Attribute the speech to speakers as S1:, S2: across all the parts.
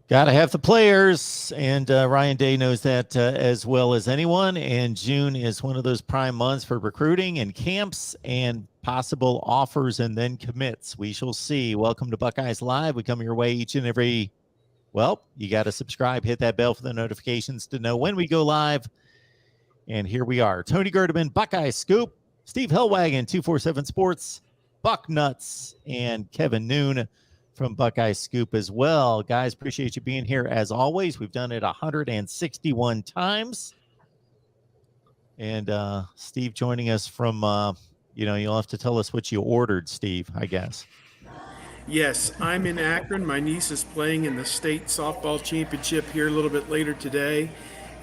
S1: Got to have the players, and Ryan Day knows that as well as anyone. And June is one of those prime months for recruiting and camps and possible offers and then commits. We shall see. Welcome to Buckeyes Live. We come your way each and every. Well, you got to subscribe, hit that bell for the notifications to know when we go live. And here we are. Tony Gerdeman, Buckeye Scoop, Steve Hellwagon, 247 Sports, Buck Nuts, and Kevin Noon from Buckeye Scoop as well. Guys, appreciate you being here as always. We've done it 161 times. And Steve joining us from, you'll have to tell us what you ordered, Steve, I guess.
S2: Yes, I'm in Akron. My niece is playing in the state softball championship here a little bit later today.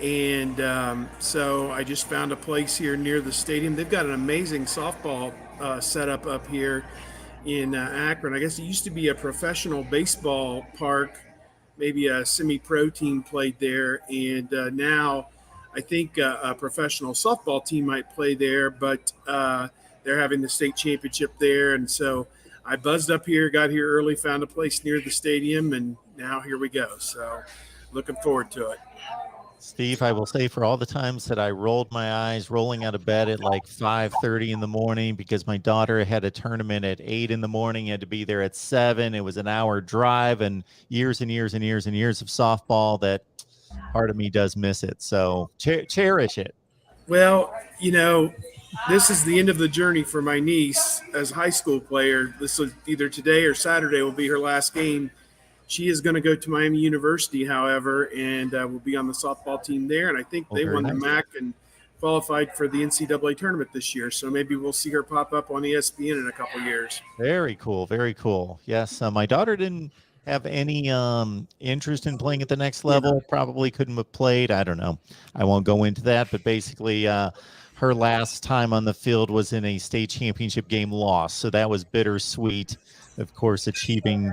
S2: And so I just found a place here near the stadium. They've got an amazing softball setup up here in Akron. I guess it used to be a professional baseball park, maybe a semi-pro team played there, and now I think a professional softball team might play there, but they're having the state championship there, and so I buzzed up here, got here early, found a place near the stadium, and now here we go. So looking forward to it.
S1: Steve, I will say for all the times that I rolled my eyes rolling out of bed at like 5:30 in the morning because my daughter had a tournament at 8 in the morning, had to be there at 7. It was an hour drive and years and years and years and years of softball that part of me does miss it. So cherish it.
S2: Well, this is the end of the journey for my niece as a high school player. This will either today or Saturday will be her last game. She is going to go to Miami University, however, and will be on the softball team there. And I think they won the MAC and qualified for the NCAA tournament this year. So maybe we'll see her pop up on ESPN in a couple years.
S1: Very cool. Very cool. Yes. My daughter didn't have any interest in playing at the next level. Probably couldn't have played. I don't know. I won't go into that. But basically, her last time on the field was in a state championship game loss. So that was bittersweet, of course, achieving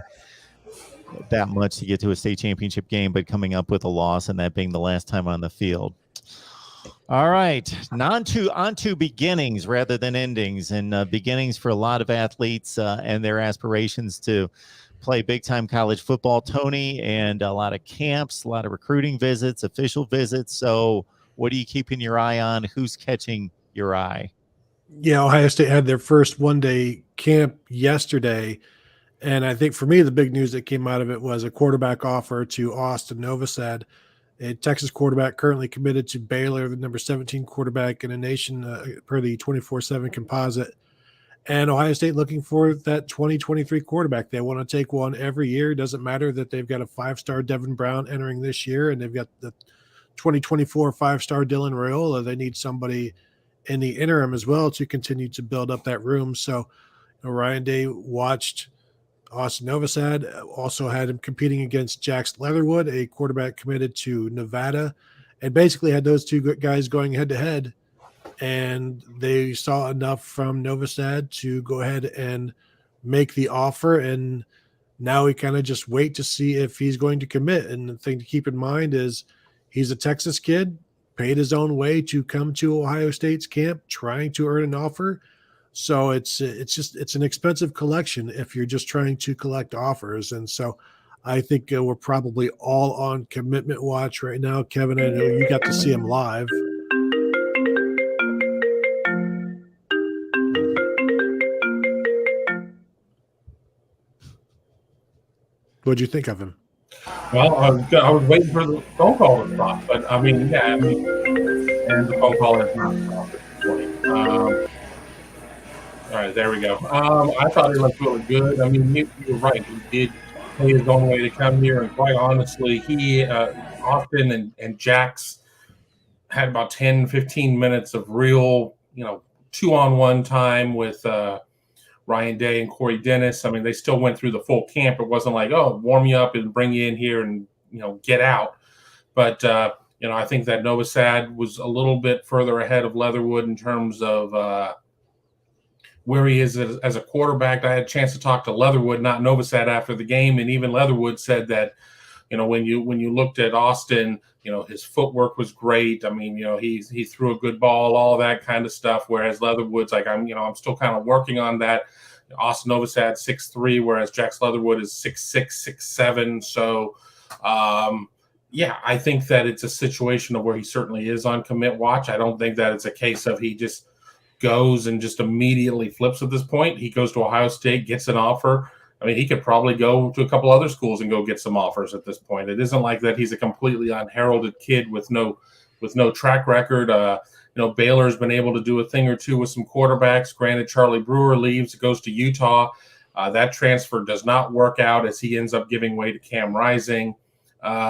S1: that much to get to a state championship game, but coming up with a loss and that being the last time on the field. All right. On to beginnings rather than endings, and beginnings for a lot of athletes and their aspirations to play big-time college football, Tony, and a lot of camps, a lot of recruiting visits, official visits. So what are you keeping your eye on? Who's catching your eye?
S3: Yeah, Ohio State had their first one-day camp yesterday. And I think for me, the big news that came out of it was a quarterback offer to Austin Novosad, a Texas quarterback currently committed to Baylor, the number 17 quarterback in the nation per the 24/7 composite. And Ohio State looking for that 2023 quarterback. They want to take one every year. It doesn't matter that they've got a 5-star Devin Brown entering this year, and they've got the 2024 5-star Dylan Raiola. They need somebody in the interim as well to continue to build up that room. So Ryan Day watched Austin Novosad, also had him competing against Jax Leatherwood, a quarterback committed to Nevada, and basically had those two guys going head-to-head, and they saw enough from Novosad to go ahead and make the offer, and now we kind of just wait to see if he's going to commit. And the thing to keep in mind is he's a Texas kid, paid his own way to come to Ohio State's camp, trying to earn an offer. So it's an expensive collection if you're just trying to collect offers. And so I think we're probably all on commitment watch right now. Kevin, I know you got to see him live. What'd you think of him?
S4: Well, I was waiting for the phone call to stop, but I mean, and the phone call is not stopped at this point. All right, there we go. I thought he looked really good. I mean, you're right. He did play his own way to come here, and quite honestly, he, Austin and Jax had about 10, 15 minutes of real, 2-on-1 time with Ryan Day and Corey Dennis. I mean, they still went through the full camp. It wasn't like, oh, warm you up and bring you in here and, get out. But, I think that Novosad was a little bit further ahead of Leatherwood in terms of where he is as a quarterback. I had a chance to talk to Leatherwood, not Novosad, after the game, and even Leatherwood said that, when you looked at Austin, his footwork was great. I mean, he threw a good ball, all that kind of stuff. Whereas Leatherwood's like, I'm still kind of working on that. Austin Novosad 6'3", whereas Jax Leatherwood is 6'6", 6'7". So Yeah, I think that it's a situation of where he certainly is on commit watch. I don't think that it's a case of he just goes and just immediately flips at this point. He goes to Ohio State, gets an offer. I mean, he could probably go to a couple other schools and go get some offers at this point. It isn't like that he's a completely unheralded kid with no track record. Baylor's been able to do a thing or two with some quarterbacks. Granted, Charlie Brewer leaves, goes to Utah. That transfer does not work out as he ends up giving way to Cam Rising.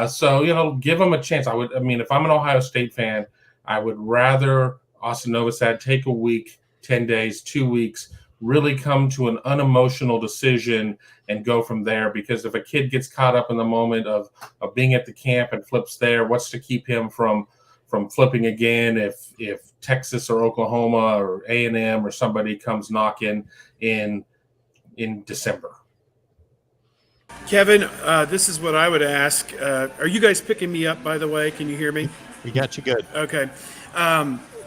S4: So give him a chance. If I'm an Ohio State fan, I would rather Austin Novosad take a week, 10 days, 2 weeks, really come to an unemotional decision and go from there. Because if a kid gets caught up in the moment of being at the camp and flips there, what's to keep him from flipping again if Texas or Oklahoma or A&M or somebody comes knocking in December?
S2: Kevin, this is what I would ask. Are you guys picking me up, by the way? Can you hear me?
S1: We got you good.
S2: Okay.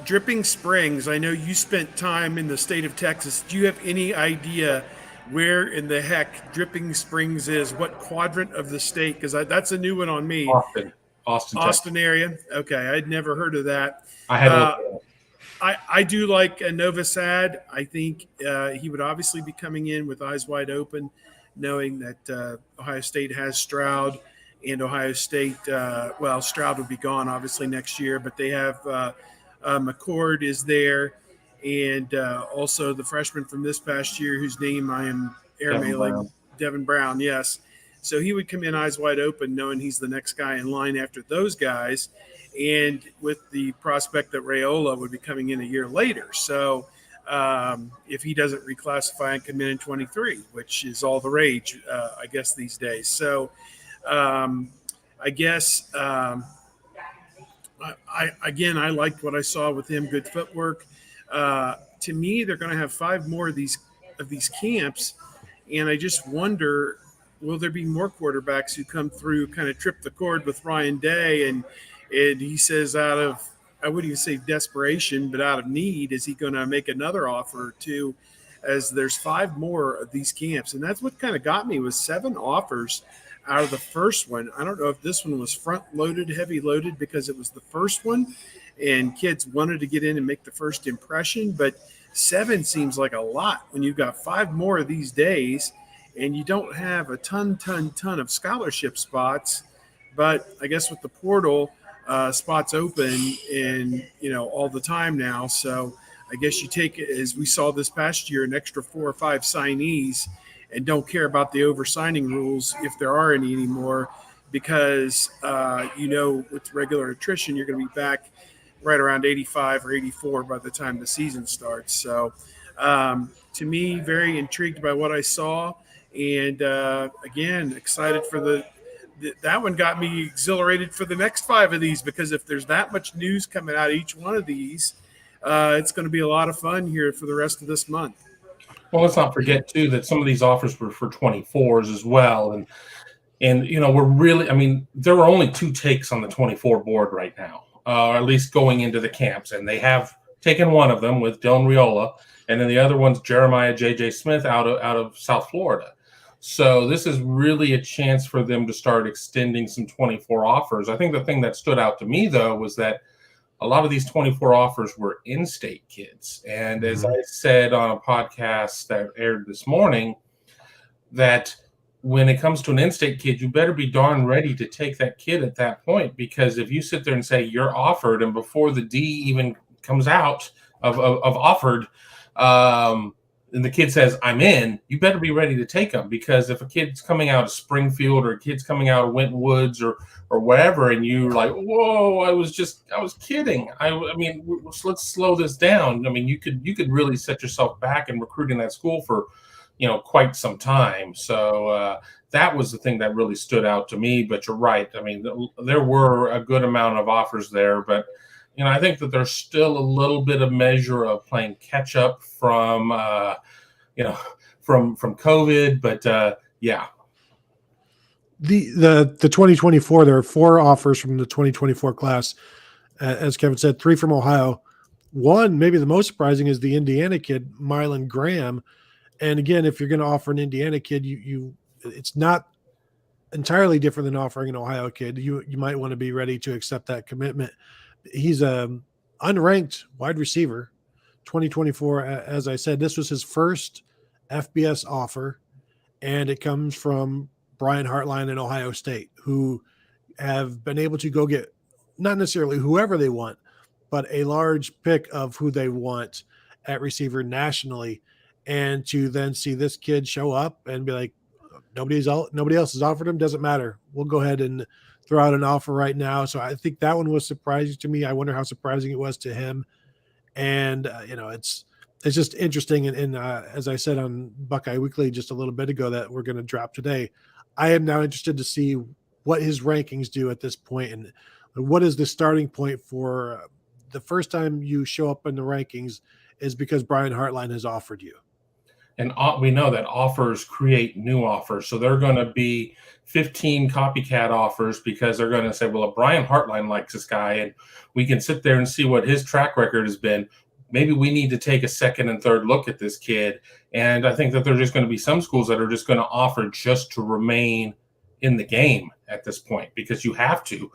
S2: Dripping Springs, I know you spent time in the state of Texas. Do you have any idea where in the heck Dripping Springs is? What quadrant of the state? Because that's a new one on me. Austin area. Okay, I'd never heard of that.
S4: I had
S2: I do like Novosad. I think he would obviously be coming in with eyes wide open, knowing that Ohio State has Stroud, and Ohio State, Stroud will be gone obviously next year, but they have McCord is there, and also the freshman from this past year, whose name I am airmailing, Devin Brown, yes. So he would come in eyes wide open, knowing he's the next guy in line after those guys, and with the prospect that Raiola would be coming in a year later. So if he doesn't reclassify and come in 23, which is all the rage, I guess, these days. So I guess I liked what I saw with him. Good footwork. To me, they're going to have 5 more of these camps, and I just wonder, will there be more quarterbacks who come through, kind of trip the cord with Ryan Day, and he says out of, I wouldn't even say desperation, but out of need, is he going to make another offer or two, as there's 5 more of these camps? And that's what kind of got me, was 7 offers out of the first one. I don't know if this one was front loaded, heavy loaded, because it was the first one and kids wanted to get in and make the first impression, but 7 seems like a lot when you've got 5 more of these days and you don't have a ton of scholarship spots. But I guess with the portal, spots open and all the time now. So I guess you take it, as we saw this past year, an extra 4 or 5 signees, and don't care about the over-signing rules if there are any anymore, because with regular attrition, you're going to be back right around 85 or 84 by the time the season starts. So to me, very intrigued by what I saw, and again, excited for that one. Got me exhilarated for the next 5 of these, because if there's that much news coming out of each one of these, it's going to be a lot of fun here for the rest of this month.
S4: Well, let's not forget too that some of these offers were for 24s as well, and we're really, there were only 2 takes on the 24 board right now, or at least going into the camps, and they have taken one of them with Dylan Raiola, and then the other one's Jeremiah J.J. Smith out of South Florida. So this is really a chance for them to start extending some 24 offers. I think the thing that stood out to me, though, was that a lot of these 24 offers were in-state kids. And as I said on a podcast that aired this morning, that when it comes to an in-state kid, you better be darn ready to take that kid at that point, because if you sit there and say you're offered, and before the D even comes out of offered, and the kid says, I'm in, you better be ready to take them. Because if a kid's coming out of Springfield, or a kid's coming out of Winton Woods or wherever, and you're like, whoa, I was kidding. Let's slow this down. You could really set yourself back in recruiting that school for, quite some time. So that was the thing that really stood out to me. But you're right. There were a good amount of offers there, but I think that there's still a little bit of measure of playing catch up from COVID. But yeah.
S3: The 2024, there are 4 offers from the 2024 class. As Kevin said, 3 from Ohio. One, maybe the most surprising, is the Indiana kid, Mylan Graham. And again, if you're going to offer an Indiana kid, it's not entirely different than offering an Ohio kid. You might want to be ready to accept that commitment. He's a unranked wide receiver, 2024. As I said, this was his first FBS offer, and it comes from Brian Hartline and Ohio State, who have been able to go get not necessarily whoever they want, but a large pick of who they want at receiver nationally. And to then see this kid show up and be like, nobody else has offered him, doesn't matter. We'll go ahead and throw out an offer right now. So I think that one was surprising to me. I wonder how surprising it was to him. And it's just interesting. And as I said on Buckeye Weekly just a little bit ago that we're going to drop today, I am now interested to see what his rankings do at this point, and what is the starting point for the first time you show up in the rankings is because Brian Hartline has offered you.
S4: And we know that offers create new offers. So they're going to be 15 copycat offers because they're going to say, well, if Brian Hartline likes this guy and we can sit there and see what his track record has been, maybe we need to take a second and third look at this kid. And I think that there are just going to be some schools that are just going to offer just to remain in the game at this point, because you have to.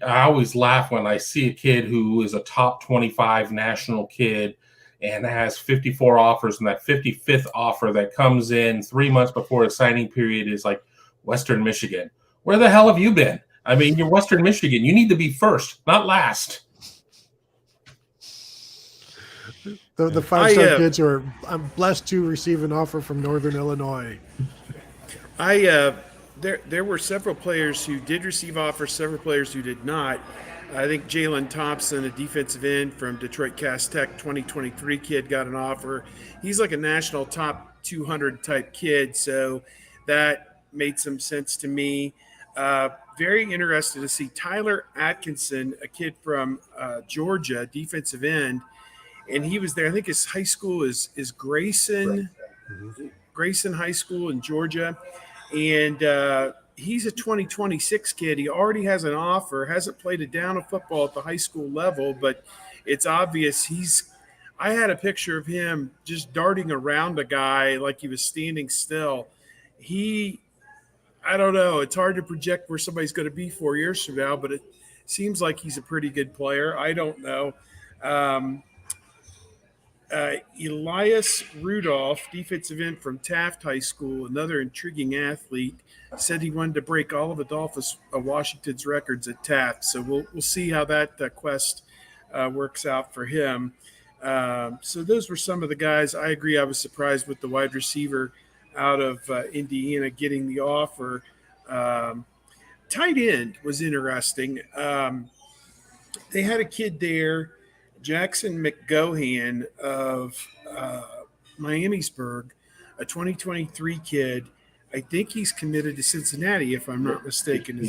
S4: I always laugh when I see a kid who is a top 25 national kid and has 54 offers, and that 55th offer that comes in 3 months before the signing period is like Western Michigan. Where the hell have you been? I mean, you're Western Michigan. You need to be first, not last.
S3: The five-star kids who are, I'm blessed to receive an offer from Northern Illinois.
S2: There were several players who did receive offers, several players who did not. I think Jalen Thompson, a defensive end from Detroit Cass Tech, 2023 kid, got an offer. He's like a national top 200 type kid, so that made some sense to me. Very interested to see Tyler Atkinson, a kid from Georgia, defensive end, and he was there. I think his high school is Grayson, Grayson High School in Georgia, and he's a 2026 kid. He already has an offer, hasn't played a down of football at the high school level, but it's obvious I had a picture of him just darting around a guy like he was standing still. I don't know. It's hard to project where somebody's going to be 4 years from now, but it seems like he's a pretty good player. I don't know. Elias Rudolph, defensive end from Taft High School, another intriguing athlete, said he wanted to break all of Adolphus Washington's records at Taft. So we'll see how that quest works out for him. So those were some of the guys. I agree. I was surprised with the wide receiver out of Indiana getting the offer. Tight end was interesting. They had a kid there, Jackson McGohan of Miamisburg, a 2023 kid. I think he's committed to Cincinnati, if I'm not mistaken.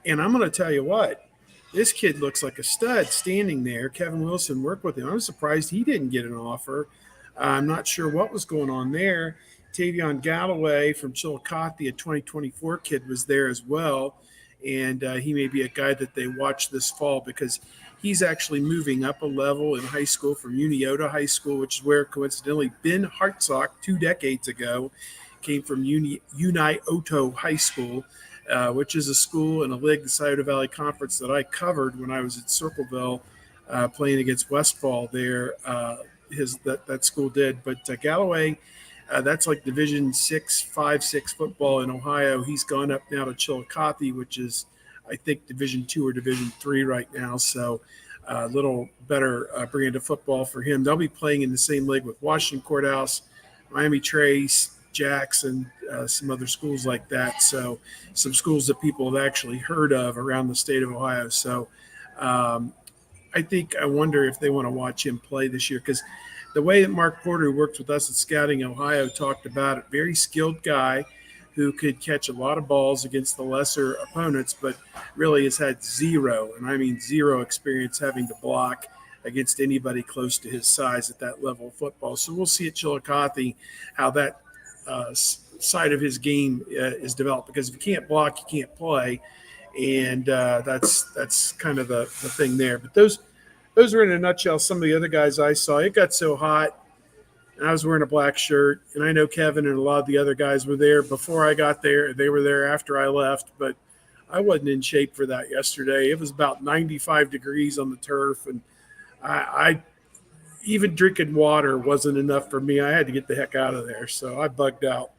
S2: And I'm going to tell you what, this kid looks like a stud standing there. Kevin Wilson worked with him. I'm surprised he didn't get an offer. I'm not sure what was going on there. Tavion Galloway from Chillicothe, a 2024 kid, was there as well. And he may be a guy that they watch this fall because he's actually moving up a level in high school from Uniota High School, which is where, coincidentally, Ben Hartsock 2 decades ago came from Unioto High School, which is a school in a league, the Scioto Valley Conference, that I covered when I was at Circleville playing against Westfall there. That school did. But Galloway, that's like Division 6, 5-6 football in Ohio. He's gone up now to Chillicothe, which is, I think, Division 2 or Division 3 right now. So a little better brand of football for him. They'll be playing in the same league with Washington Courthouse, Miami Trace, Jackson, some other schools like that. So some schools that people have actually heard of around the state of Ohio. So I wonder if they want to watch him play this year, because the way that Mark Porter, who works with us at Scouting Ohio, talked about it, very skilled guy who could catch a lot of balls against the lesser opponents, but really has had zero, and I mean zero, experience having to block against anybody close to his size at that level of football. So we'll see at Chillicothe how that side of his game is developed, because if you can't block, you can't play, and that's kind of the thing there. But those are in a nutshell some of the other guys I saw. It got so hot and I was wearing a black shirt. And I know Kevin and a lot of the other guys were there before I got there. They were there after I left, but I wasn't in shape for that yesterday. It was about 95 degrees on the turf, and I even drinking water wasn't enough for me. I had to get the heck out of there, so I bugged out.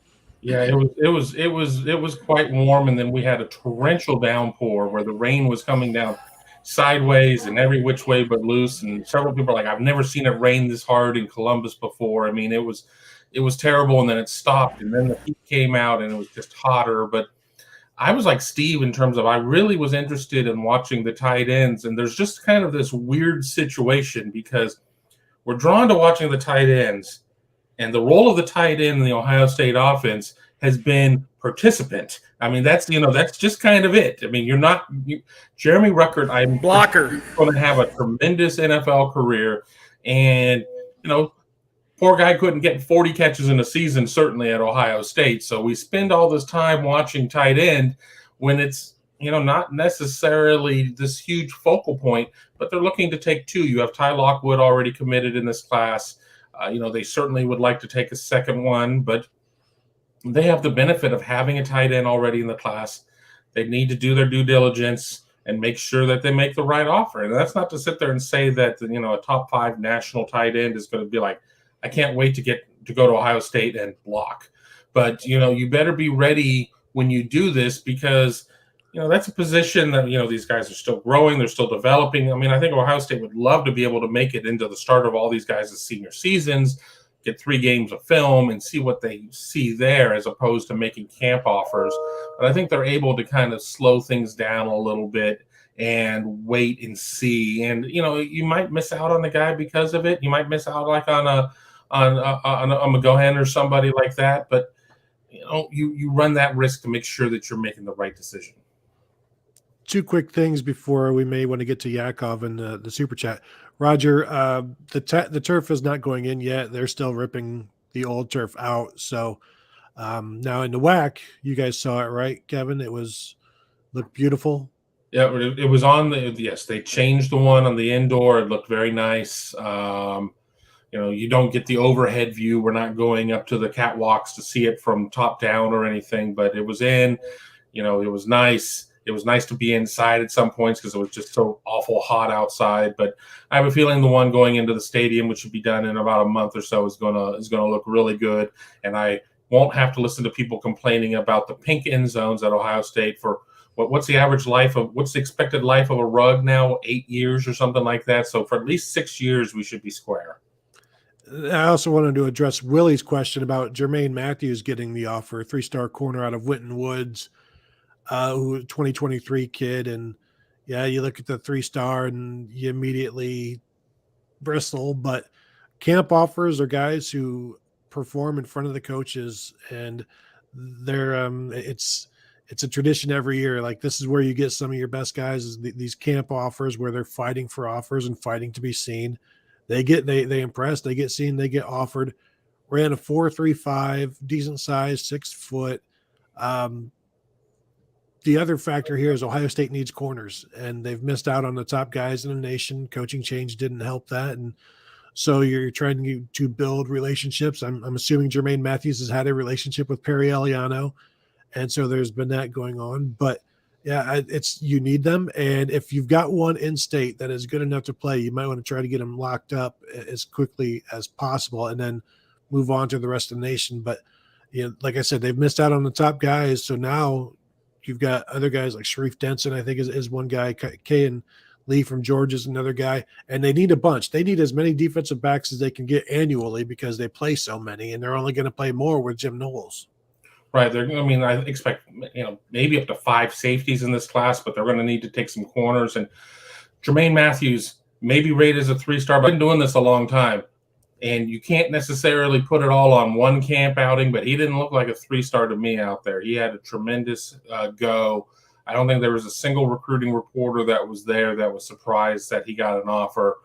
S4: Yeah, it was quite warm, and then we had a torrential downpour where the rain was coming down sideways and every which way but loose. And several people are like, "I've never seen it rain this hard in Columbus before." I mean, it was terrible, and then it stopped, and then the heat came out, and it was just hotter. But I was like Steve in terms of I really was interested in watching the tight ends, and there's just kind of this weird situation because we're drawn to watching the tight ends. And the role of the tight end in the Ohio State offense has been participant. I mean, that's just kind of it. I mean, Jeremy Ruckert, I'm
S2: blocker,
S4: going to have a tremendous NFL career. And, poor guy couldn't get 40 catches in a season, certainly at Ohio State. So we spend all this time watching tight end when it's, not necessarily this huge focal point, but they're looking to take two. You have Ty Lockwood already committed in this class. They certainly would like to take a second one, but they have the benefit of having a tight end already in the class. They need to do their due diligence and make sure that they make the right offer. And that's not to sit there and say that, a top 5 national tight end is going to be like, I can't wait to go to Ohio State and block. But, you better be ready when you do this because, that's a position that, these guys are still growing. They're still developing. I mean, I think Ohio State would love to be able to make it into the start of all these guys' senior seasons, get 3 games of film and see what they see there as opposed to making camp offers. But I think they're able to kind of slow things down a little bit and wait and see. And, you might miss out on the guy because of it. You might miss out like on a McGohan or somebody like that. But, you run that risk to make sure that you're making the right decision.
S3: 2 quick things before we may want to get to Yakov and the super chat. Roger, the turf is not going in yet. They're still ripping the old turf out. So now in the WAC, you guys saw it, right, Kevin? Looked beautiful.
S4: Yeah, it was on yes, they changed the one on the indoor. It looked very nice. You don't get the overhead view. We're not going up to the catwalks to see it from top down or anything, but it was in, it was nice. It was nice to be inside at some points because it was just so awful hot outside. But I have a feeling the one going into the stadium, which should be done in about a month or so, is gonna look really good. And I won't have to listen to people complaining about the pink end zones at Ohio State for what's the expected life of a rug now? 8 years or something like that. So for at least 6 years, we should be square.
S3: I also wanted to address Willie's question about Jermaine Matthews getting the offer, 3-star corner out of Winton Woods. Who 2023 kid, and yeah, you look at the 3-star and you immediately bristle. But camp offers are guys who perform in front of the coaches, and they're it's a tradition every year. Like this is where you get some of your best guys is these camp offers where they're fighting for offers and fighting to be seen. They impress, they get seen, they get offered. Ran a 4.35, decent size, 6 foot. The other factor here is Ohio State needs corners, and they've missed out on the top guys in the nation. Coaching change didn't help that, and so you're trying to build relationships. I'm assuming Jermaine Matthews has had a relationship with Perry Eliano, and so there's been that going on. But yeah, you need them, and if you've got one in state that is good enough to play, you might want to try to get them locked up as quickly as possible, and then move on to the rest of the nation. But like I said, they've missed out on the top guys, so now you've got other guys like Sharif Denson, I think is one guy. Kayan Lee from Georgia is another guy. And they need a bunch. They need as many defensive backs as they can get annually because they play so many, and they're only going to play more with Jim Knowles.
S4: Right. I expect, maybe up to 5 safeties in this class, but they're going to need to take some corners. And Jermaine Matthews may be rated as a 3-star, but I've been doing this a long time. And you can't necessarily put it all on one camp outing, but he didn't look like a 3-star to me out there. He had a tremendous go. I don't think there was a single recruiting reporter that was there that was surprised that he got an offer.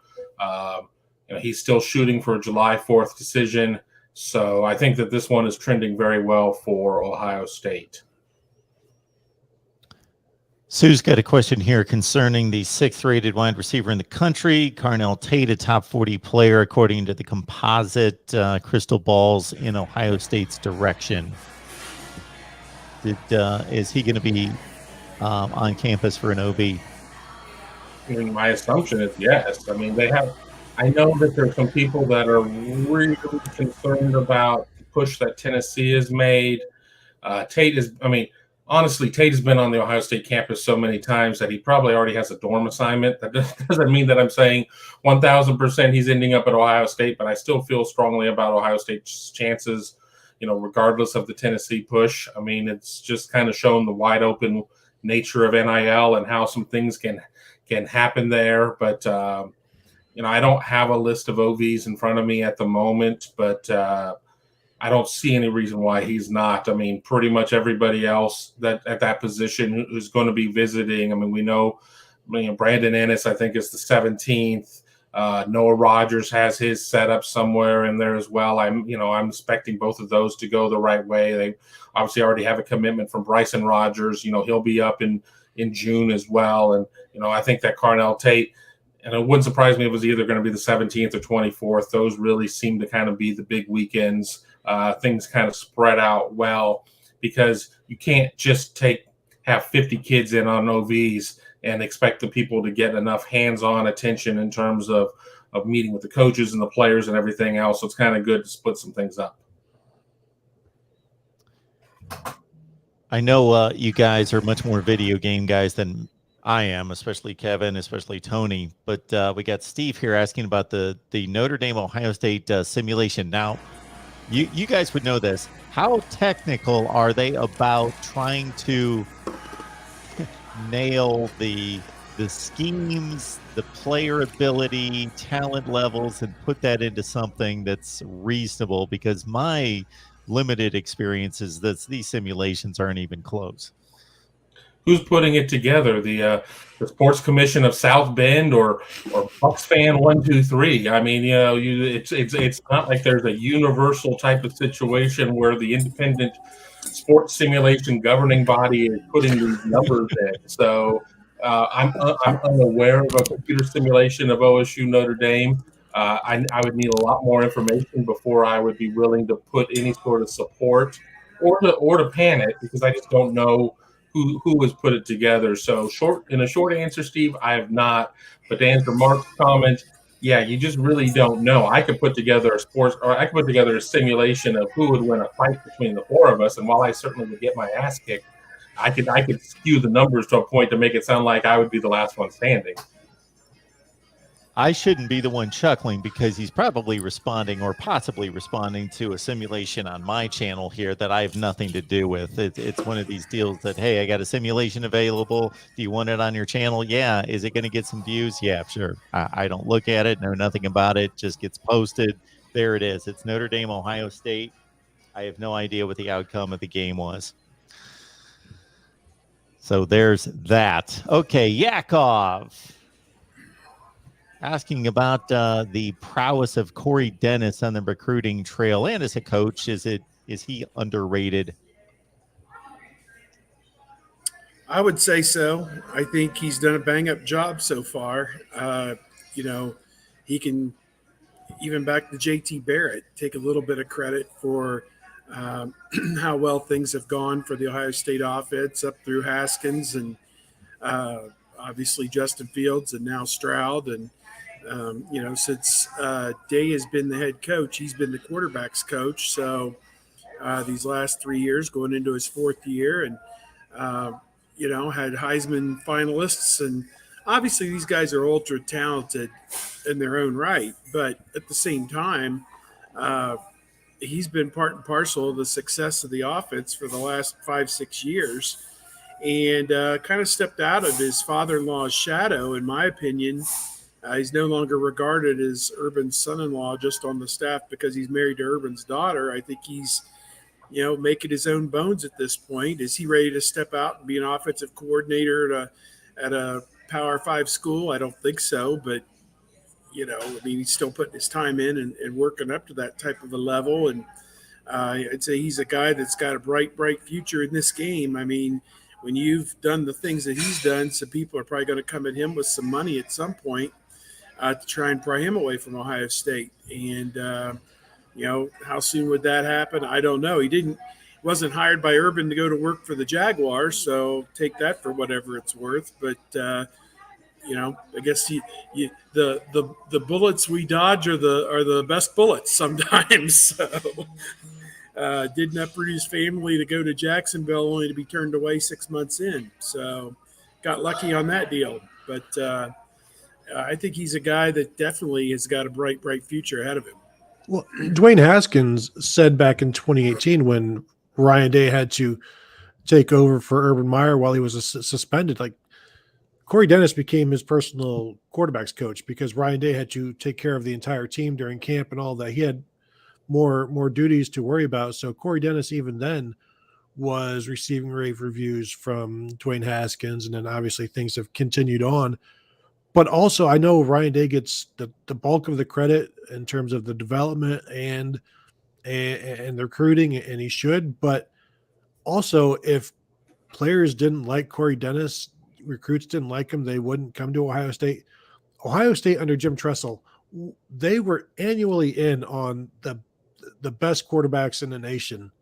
S4: He's still shooting for a July 4th decision. So I think that this one is trending very well for Ohio State.
S1: Sue's got a question here concerning the 6th-rated wide receiver in the country, Carnell Tate, a top 40 player according to the composite crystal balls in Ohio State's direction. Is he going to be on campus for an OB?
S4: I mean, my assumption is yes. I mean, I know that there's some people that are really concerned about the push that Tennessee has made. Tate honestly, Tate has been on the Ohio State campus so many times that he probably already has a dorm assignment. That doesn't mean that I'm saying 1,000% he's ending up at Ohio State, but I still feel strongly about Ohio State's chances, regardless of the Tennessee push. I mean, it's just kind of shown the wide open nature of NIL and how some things can happen there. But, I don't have a list of OVs in front of me at the moment, but I don't see any reason why he's not. I mean, pretty much everybody else that at that position who's going to be visiting. I mean, we know, Brandon Ennis, I think, is the 17th. Noah Rogers has his set up somewhere in there as well. I'm expecting both of those to go the right way. They obviously already have a commitment from Bryson Rogers. He'll be up in June as well. And, I think that Carnell Tate, and it wouldn't surprise me if it was either going to be the 17th or 24th. Those really seem to kind of be the big weekends. Things kind of spread out well, because you can't just have 50 kids in on OVs and expect the people to get enough hands-on attention in terms of meeting with the coaches and the players and everything else. So it's kind of good to split some things up.
S1: I know you guys are much more video game guys than I am, especially Kevin, especially Tony. But we got Steve here asking about the Notre Dame Ohio State simulation. Now, you guys would know this. How technical are they about trying to nail the schemes, the player ability, talent levels, and put that into something that's reasonable? Because my limited experience is that these simulations aren't even close.
S4: Who's putting it together? The Sports Commission of South Bend or Bucks Fan 123? I mean, it's not like there's a universal type of situation where the independent sports simulation governing body is putting these numbers in. So I'm unaware of a computer simulation of OSU Notre Dame. I would need a lot more information before I would be willing to put any sort of support or to pan it, because I just don't know who has put it together. So in a short answer, Steve, I have not. But to answer Mark's comment, yeah, you just really don't know. I could put together a simulation of who would win a fight between the four of us, and while I certainly would get my ass kicked, I could skew the numbers to a point to make it sound like I would be the last one standing.
S1: I shouldn't be the one chuckling, because he's probably responding or possibly responding to a simulation on my channel here that I have nothing to do with. It's one of these deals that, hey, I got a simulation available. Do you want it on your channel? Yeah. Is it going to get some views? Yeah, sure. I don't look at it, know nothing about it. Just gets posted. There it is. It's Notre Dame, Ohio State. I have no idea what the outcome of the game was. So there's that. Okay, Yakov asking about the prowess of Corey Dennis on the recruiting trail and as a coach. Is he underrated?
S2: I would say so. I think he's done a bang-up job so far. He can, even back to JT Barrett, take a little bit of credit for how well things have gone for the Ohio State offense up through Haskins and obviously Justin Fields and now Stroud. And, since Day has been the head coach, he's been the quarterback's coach. So these last 3 years, going into his fourth year, and, had Heisman finalists. And obviously these guys are ultra talented in their own right. But at the same time, he's been part and parcel of the success of the offense for the last 5-6 years, and kind of stepped out of his father-in-law's shadow, in my opinion. He's no longer regarded as Urban's son-in-law just on the staff because he's married to Urban's daughter. I think he's, making his own bones at this point. Is he ready to step out and be an offensive coordinator at a Power 5 school? I don't think so, but he's still putting his time in and working up to that type of a level. And I'd say he's a guy that's got a bright future in this game. I mean, when you've done the things that he's done, some people are probably going to come at him with some money at some point to try and pry him away from Ohio State. And how soon would that happen? I don't know. He wasn't hired by Urban to go to work for the Jaguars, so take that for whatever it's worth. But I guess the bullets we dodge are the best bullets sometimes. So didn't uproot his family to go to Jacksonville only to be turned away 6 months in. So got lucky on that deal. But I think he's a guy that definitely has got a bright future ahead of him.
S3: Well, Dwayne Haskins said back in 2018 when Ryan Day had to take over for Urban Meyer while he was suspended, like Corey Dennis became his personal quarterbacks coach because Ryan Day had to take care of the entire team during camp and all that. He had more duties to worry about. So Corey Dennis, even then, was receiving rave reviews from Dwayne Haskins, and then obviously things have continued on. But also, I know Ryan Day gets the bulk of the credit in terms of the development and the recruiting, and he should. But also, if players didn't like Corey Dennis, recruits didn't like him, they wouldn't come to Ohio State. Ohio State under Jim Tressel, they were annually in on the best quarterbacks in the nation,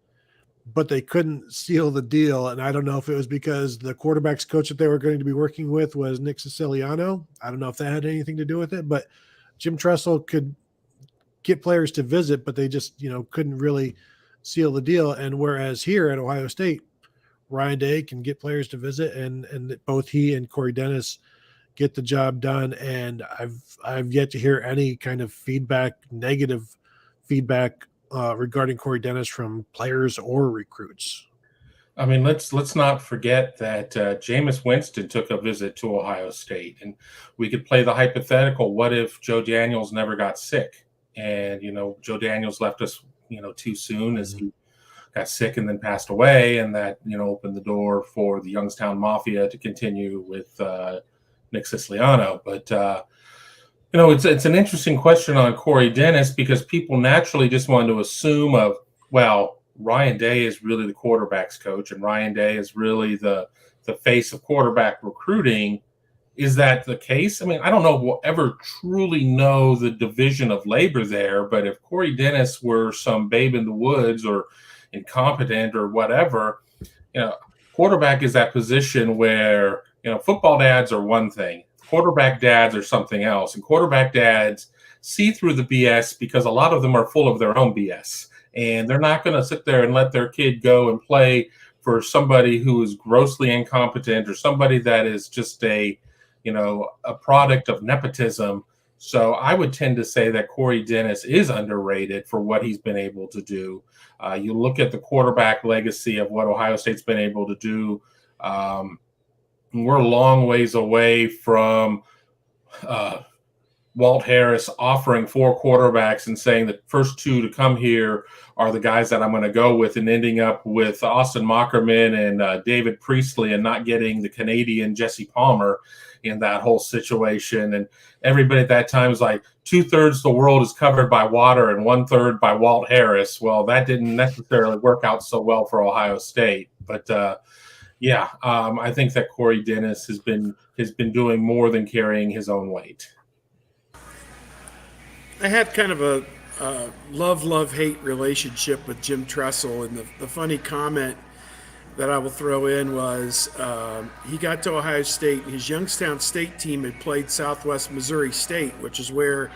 S3: but they couldn't seal the deal. And I don't know if it was because the quarterbacks coach that they were going to be working with was Nick Siciliano. I don't know if that had anything to do with it, but Jim Tressel could get players to visit, but they just, couldn't really seal the deal. And whereas here at Ohio State, Ryan Day can get players to visit, and both he and Corey Dennis get the job done. And I've yet to hear any kind of negative feedback regarding Corey Dennis from players or recruits.
S4: I mean, let's not forget that Jameis Winston took a visit to Ohio State, and we could play the hypothetical. What if Joe Daniels never got sick? And, Joe Daniels left us, too soon as he got sick and then passed away. And that, opened the door for the Youngstown Mafia to continue with Nick Siciliano. But, it's an interesting question on Corey Dennis because people naturally just want to assume Ryan Day is really the quarterback's coach and Ryan Day is really the face of quarterback recruiting. Is that the case? I mean, I don't know if we'll ever truly know the division of labor there, but if Corey Dennis were some babe in the woods or incompetent or whatever, quarterback is that position where, football dads are one thing, quarterback dads are something else. And quarterback dads see through the BS because a lot of them are full of their own BS. And they're not going to sit there and let their kid go and play for somebody who is grossly incompetent or somebody that is just a product of nepotism. So I would tend to say that Corey Dennis is underrated for what he's been able to do. You look at the quarterback legacy of what Ohio State's been able to do. We're a long ways away from Walt Harris offering 4 quarterbacks and saying the first 2 to come here are the guys that I'm going to go with, and ending up with Austin Mockerman and David Priestley and not getting the Canadian Jesse Palmer in that whole situation. And everybody at that time was like, 2/3 the world is covered by water and 1/3 by Walt Harris. Well, that didn't necessarily work out so well for Ohio State. But I think that Corey Dennis has been doing more than carrying his own weight.
S2: I had kind of a love-hate relationship with Jim Tressel, and the funny comment that I will throw in was he got to Ohio State, and his Youngstown State team had played Southwest Missouri State, which is where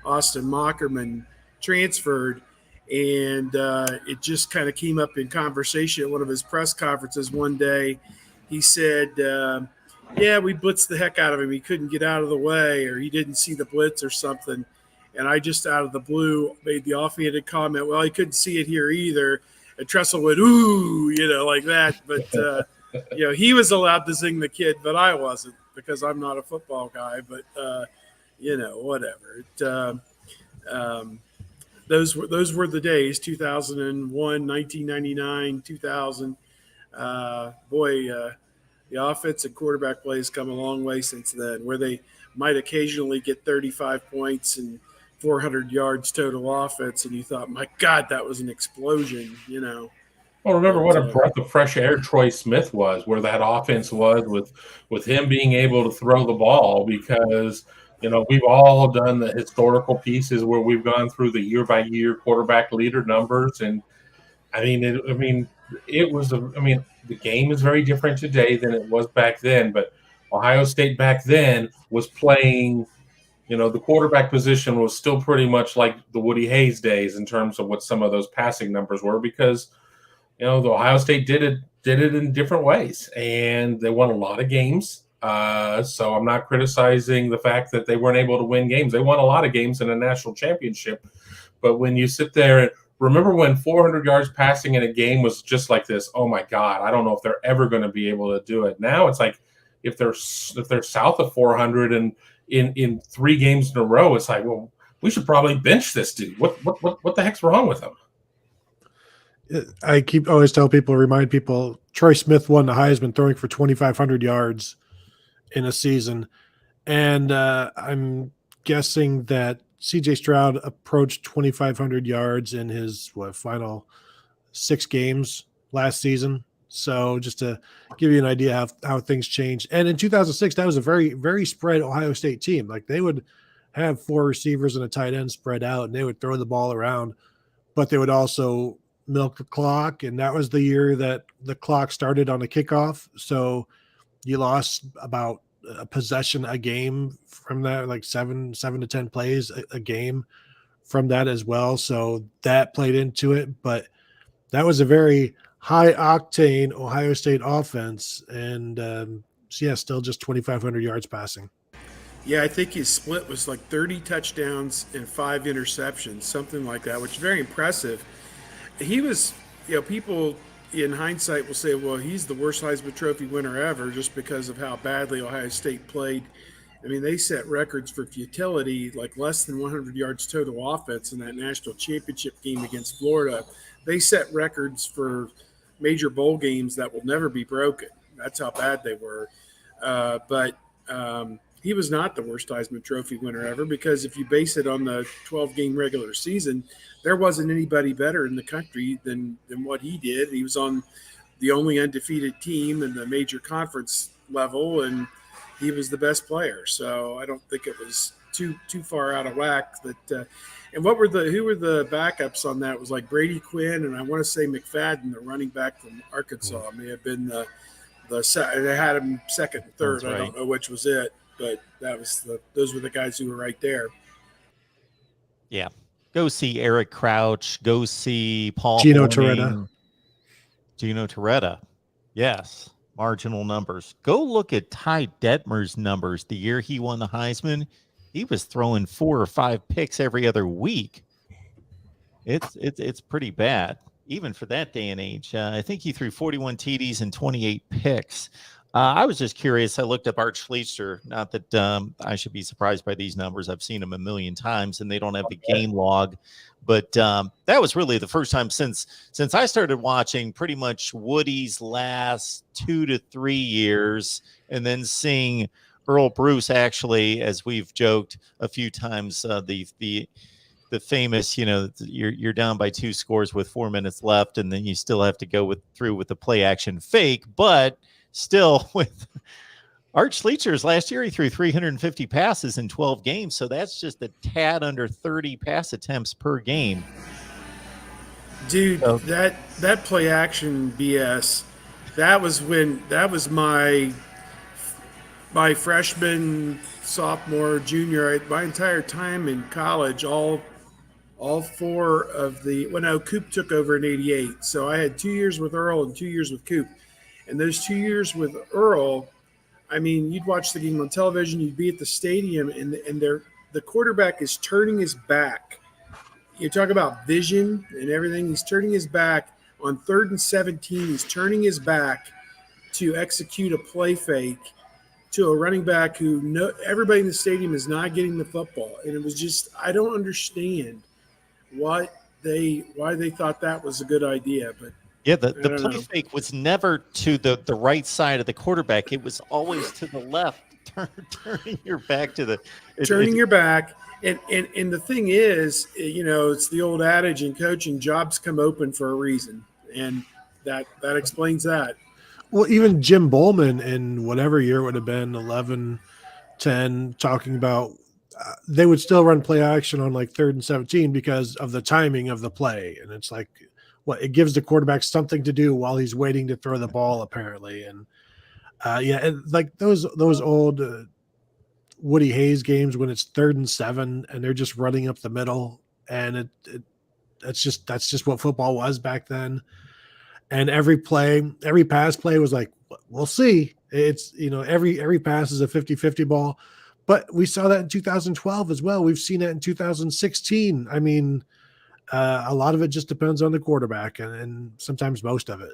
S2: Austin Mockerman transferred, and it just kind of came up in conversation at one of his press conferences one day. He said, we blitzed the heck out of him. He couldn't get out of the way, or he didn't see the blitz or something. And I just out of the blue made the offhanded comment, well, he couldn't see it here either. And Tressel went, ooh, like that. But, he was allowed to zing the kid, but I wasn't because I'm not a football guy. But, whatever. Those were the days, 2001, 1999, 2000. The offense and quarterback play has come a long way since then, where they might occasionally get 35 points and 400 yards total offense, and you thought, my God, that was an explosion,
S4: Well, remember what a
S2: But,
S4: breath of fresh air Troy Smith was, where that offense was with him being able to throw the ball, because we've all done the historical pieces where we've gone through the year by year quarterback leader numbers, and the game is very different today than it was back then, but Ohio State back then was playing. The quarterback position was still pretty much like the Woody Hayes days in terms of what some of those passing numbers were, because the Ohio State did it in different ways, and they won a lot of games. So I'm not criticizing the fact that they weren't able to win games. They won a lot of games in a national championship. But when you sit there and remember when 400 yards passing in a game was just like this, oh my God, I don't know if they're ever going to be able to do it. Now it's like if they're south of 400 and in 3 games in a row, it's like, well, we should probably bench this dude. What the heck's wrong with him?
S3: I remind people, Troy Smith won the Heisman throwing for 2,500 yards in a season. And I'm guessing that CJ Stroud approached 2,500 yards in his final 6 games last season. So just to give you an idea how things changed. And in 2006, that was a very, very spread Ohio State team. Like they would have 4 receivers and a tight end spread out, and they would throw the ball around, but they would also milk the clock. And that was the year that the clock started on a kickoff. So you lost about a possession a game from that, like 7 to 10 plays a game from that as well. So that played into it, but that was a very high octane Ohio State offense. And still just 2,500 yards passing.
S2: yeah, I think his split was like 30 touchdowns and 5 interceptions, something like that, which is very impressive. He was, people in hindsight will say, well, he's the worst Heisman Trophy winner ever just because of how badly Ohio State played. I mean, they set records for futility, like less than 100 yards total offense in that national championship game against Florida. They set records for major bowl games that will never be broken. That's how bad they were. But he was not the worst Heisman Trophy winner ever, because if you base it on the 12-game regular season, there wasn't anybody better in the country than what he did. He was on the only undefeated team in the major conference level, and he was the best player. So I don't think it was too far out of whack. That and who were the backups on that? It was like Brady Quinn, and I want to say McFadden, the running back from Arkansas, may have been they had him second and third. Right. I don't know which was it, but those were the guys who were right there.
S1: Yeah. Go see Eric Crouch. Go see Paul
S3: Gino
S1: Horning. Gino Torretta. Yes. Marginal numbers. Go look at Ty Detmer's numbers. The year he won the Heisman, he was throwing 4 or 5 picks every other week. It's pretty bad, even for that day and age. I think he threw 41 TDs and 28 picks. I was just curious. I looked up Art Schlechter. Not that I should be surprised by these numbers. I've seen them a million times, and they don't have the game log. But that was really the first time since I started watching pretty much Woody's last 2 to 3 years, and then seeing Earl Bruce, actually, as we've joked a few times, the famous, you're down by 2 scores with 4 minutes left, and then you still have to go through with the play action fake, but still, with Art Schleicher's last year, he threw 350 passes in 12 games. So that's just a tad under 30 pass attempts per game.
S2: Dude, that play action BS, that was my freshman, sophomore, junior, my entire time in college, all 4 of Coop took over in 88. So I had 2 years with Earl and 2 years with Coop. And those 2 years with Earl, I mean, you'd watch the game on television, you'd be at the stadium, and the quarterback is turning his back. You talk about vision and everything. He's turning his back on 3rd and 17. He's turning his back to execute a play fake to a running back who everybody in the stadium is not getting the football. And it was just, I don't understand why they thought that was a good idea, but
S1: yeah, the play fake was never to the right side of the quarterback. It was always to the left, turning your back to
S2: your back. And the thing is, it's the old adage in coaching, jobs come open for a reason. And that explains that.
S3: Well, even Jim Bowman in whatever year it would have been, 11, 10, talking about they would still run play action on like 3rd and 17 because of the timing of the play. And it's like, what it gives the quarterback something to do while he's waiting to throw the ball, apparently. And and like those old Woody Hayes games when it's 3rd and 7 and they're just running up the middle, and that's just what football was back then. And every pass play was like, we'll see. It's, every pass is a 50-50 ball. But we saw that in 2012 as well. We've seen it in 2016. I mean, a lot of it just depends on the quarterback, and sometimes most of it.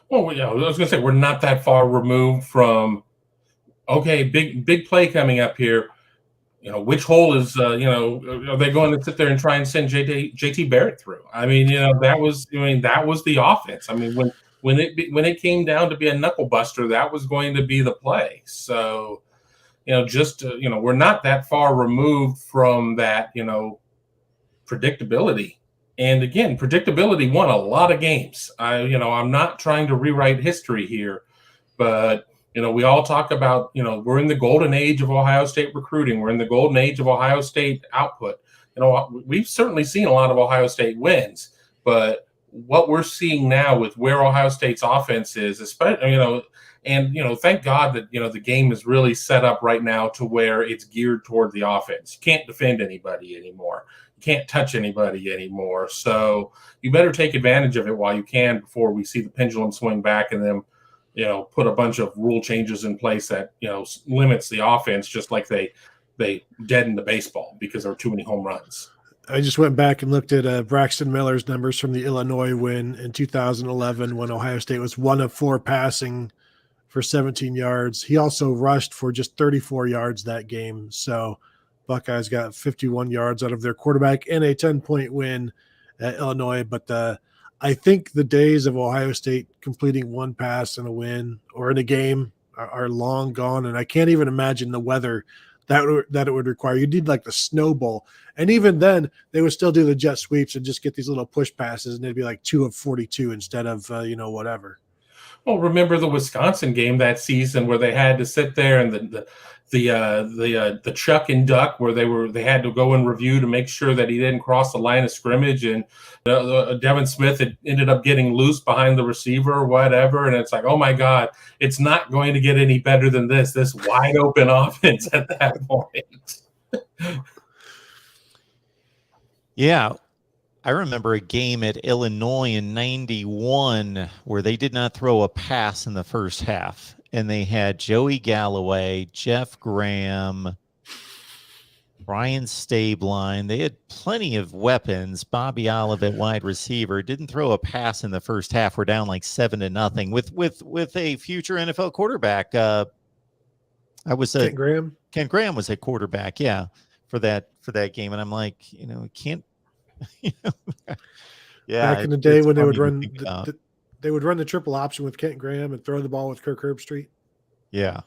S4: Well, yeah, I was going to say, we're not that far removed from, okay, big play coming up here. Which hole is, are they going to sit there and try and send JT Barrett through? I mean, that was the offense. I mean, when it came down to be a knuckle buster, that was going to be the play. So, we're not that far removed from that, predictability. And again, predictability won a lot of games. I'm not trying to rewrite history here, but we all talk about, we're in the golden age of Ohio State recruiting. We're in the golden age of Ohio State output. We've certainly seen a lot of Ohio State wins, but what we're seeing now with where Ohio State's offense is, especially, thank God that, the game is really set up right now to where it's geared toward the offense. You can't defend anybody anymore. You can't touch anybody anymore. So you better take advantage of it while you can before we see the pendulum swing back and then, put a bunch of rule changes in place that, limits the offense, just like they deadened the baseball because there were too many home runs.
S3: I just went back and looked at Braxton Miller's numbers from the Illinois win in 2011 when Ohio State was 1 of 4 passing for 17 yards. He also rushed for just 34 yards that game. So Buckeyes got 51 yards out of their quarterback and a 10-point win at Illinois. But I think the days of Ohio State completing one pass in a win or in a game are long gone. And I can't even imagine the weather that it would require. You need like the snowball. And even then, they would still do the jet sweeps and just get these little push passes, and they'd be like 2 of 42 instead of, whatever.
S4: Well, remember the Wisconsin game that season where they had to sit there and the chuck and duck where they had to go and review to make sure that he didn't cross the line of scrimmage, and Devin Smith had ended up getting loose behind the receiver or whatever, and it's like, oh my God, it's not going to get any better than this wide open offense at that point.
S1: Yeah. I remember a game at Illinois in 91 where they did not throw a pass in the first half. And they had Joey Galloway, Jeff Graham, Brian Stabline. They had plenty of weapons. Bobby Olive at wide receiver. Didn't throw a pass in the first half. We're down like 7-0 with a future NFL quarterback. Kent
S3: Graham.
S1: Kent Graham was a quarterback, for that game. And I'm like, can't.
S3: Back in the day when they would run they would run the triple option with Kent Graham and throw the ball with Kirk Herbstreit.
S1: Yeah,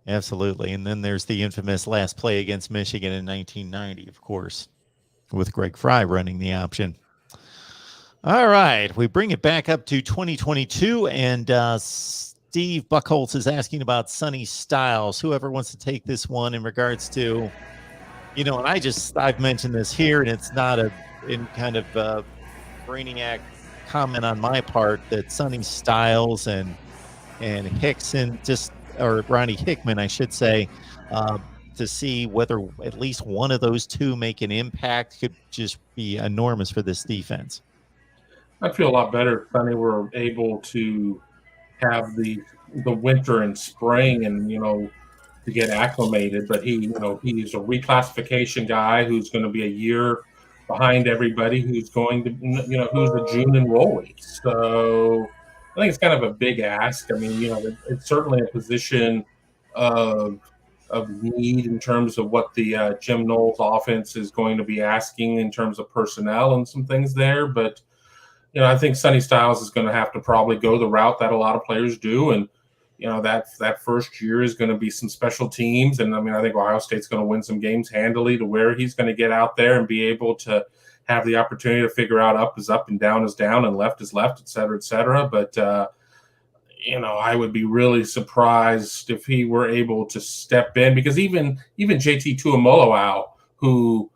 S1: absolutely. And then there's the infamous last play against Michigan in 1990, of course, with Greg Fry running the option. All right, we bring it back up to 2022, and Steve Buckholz is asking about Sonny Styles. Whoever wants to take this one in regards to, and I've mentioned this here, and it's not in kind of brainiac comment on my part that Sonny Styles and Hickson or Ronnie Hickman, I should say, to see whether at least one of those two make an impact could just be enormous for this defense.
S4: I'd feel a lot better if Sonny were able to have the winter and spring and, to get acclimated, but he's a reclassification guy who's going to be a year behind everybody who's going to, who's a June enrollee. So I think it's kind of a big ask. I mean, it's certainly a position of need in terms of what the Jim Knowles offense is going to be asking in terms of personnel and some things there. But, I think Sonny Styles is going to have to probably go the route that a lot of players do. And, that first year is going to be some special teams. And I think Ohio State's going to win some games handily to where he's going to get out there and be able to have the opportunity to figure out up is up and down is down and left is left, et cetera, et cetera. But, I would be really surprised if he were able to step in, because even JT Tuimoloau, who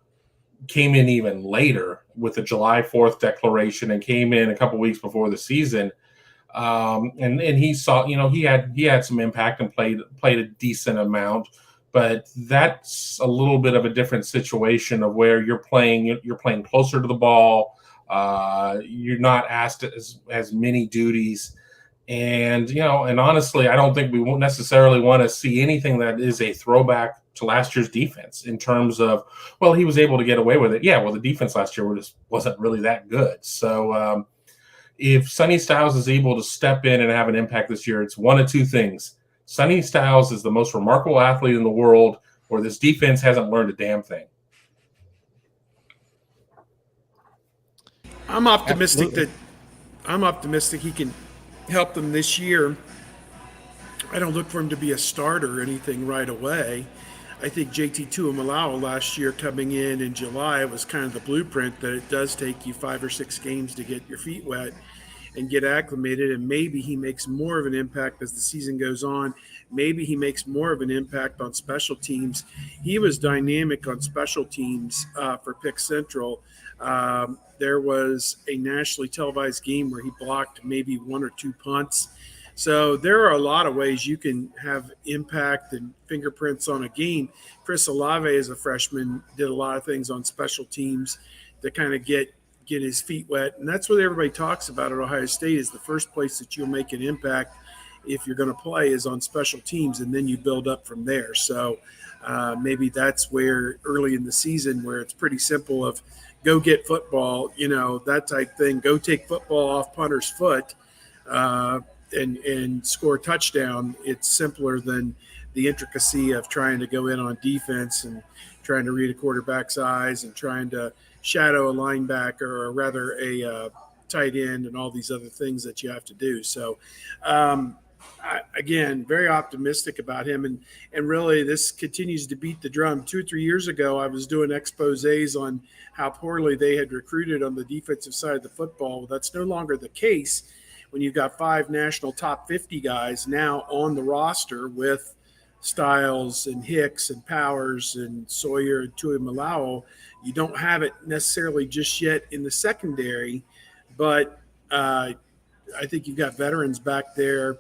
S4: came in even later with the July 4th declaration and came in a couple weeks before the season, and he saw, he had some impact and played a decent amount, but that's a little bit of a different situation of where you're playing closer to the ball. You're not asked as many duties. And, and honestly, I don't think we won't necessarily want to see anything that is a throwback to last year's defense in terms of, well, he was able to get away with it. Yeah, well, the defense last year wasn't really that good. So if Sonny Styles is able to step in and have an impact this year, it's one of two things. Sonny Styles is the most remarkable athlete in the world, or this defense hasn't learned a damn thing.
S2: I'm optimistic he can help them this year. I don't look for him to be a starter or anything right away. I think JT Tuimoloau last year coming in July was kind of the blueprint that it does take you 5 or 6 games to get your feet wet and get acclimated, and maybe he makes more of an impact as the season goes on. Maybe he makes more of an impact on special teams. He was dynamic on special teams for Pick Central. There was a nationally televised game where he blocked maybe 1 or 2 punts. So there are a lot of ways you can have impact and fingerprints on a game. Chris Olave, as a freshman, did a lot of things on special teams to kind of get his feet wet. And that's what everybody talks about at Ohio State, is the first place that you'll make an impact if you're going to play is on special teams, and then you build up from there. So maybe that's where early in the season, where it's pretty simple of go get football, that type thing, go take football off punter's foot and score a touchdown. It's simpler than the intricacy of trying to go in on defense and trying to read a quarterback's eyes and trying to shadow a linebacker, or rather a tight end, and all these other things that you have to do. So, again, very optimistic about him. And really, this continues to beat the drum. 2 or 3 years ago, I was doing exposés on how poorly they had recruited on the defensive side of the football. Well, that's no longer the case when you've got 5 national top 50 guys now on the roster with Styles and Hicks and Powers and Sawyer and Tuimoloau. You don't have it necessarily just yet in the secondary, but I think you've got veterans back there.